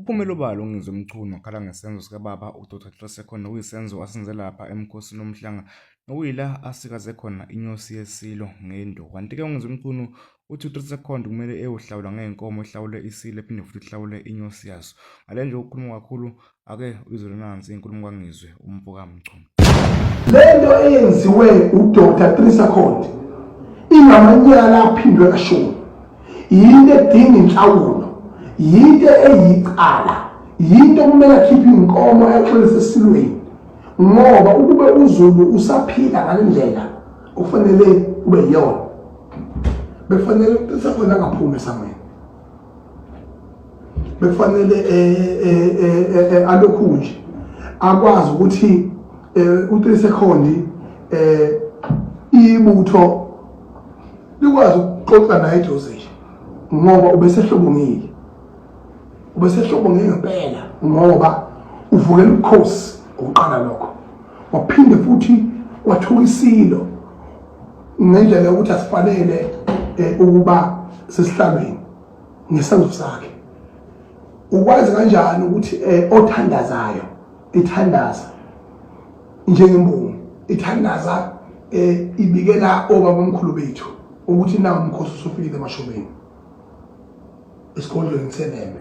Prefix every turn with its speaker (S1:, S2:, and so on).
S1: Uphumelo Balo ongizwe umchunu wakhala ngesenzo sikababa uDkt Thulasekhono okuyisenzo asenze lapha eMkhosini Womhlanga nokuyila asikaze khona inyosi yeSilo ngendo. Kanti-ke ungizwe umchunu uthi uThulasekhono kumele eyohlawula ngey'nkomo ehlawule isilo ephinde futhi ihlawule inyosi yaso. Ngale nje ukukhuluma kakhulu ake uyizwe nansi inkulumo kaNgizwe uMfoka Mchunu.
S2: Lento eyenziwe uDkt Thulasekhono ingamanyala aphindwe kashoni. Yinto edinga inhlawulo. Yinto eyicala, yinto kumele akhiphe inkomo exolise esilweni ngoba ukube uZulu usaphila ngalendlela kufanele kube yiyona. Befanele Thulasekhono angaphumi esamweni. Befanele alokhu nje akwazi ukuthi uThulasekhono ibutho likwazi ukuxoxa naye eduze ngoba ubesehlobongile. Ubesehlobongile ngempela ngoba uvukela ubukhosi ukuqala lokho. Waphinde futhi wathuka isilo ngendlela yokuthi asifanele ukuba sesihlalweni ngesenzo sakhe. Ukwazi kanjani ukuthi othandazayo ithandaza njengembongi, ithandaza ibikela obaba omkhulu bethu ukuthi nawo umkhosi usufikile emashobeni esikhondlweni seNembe.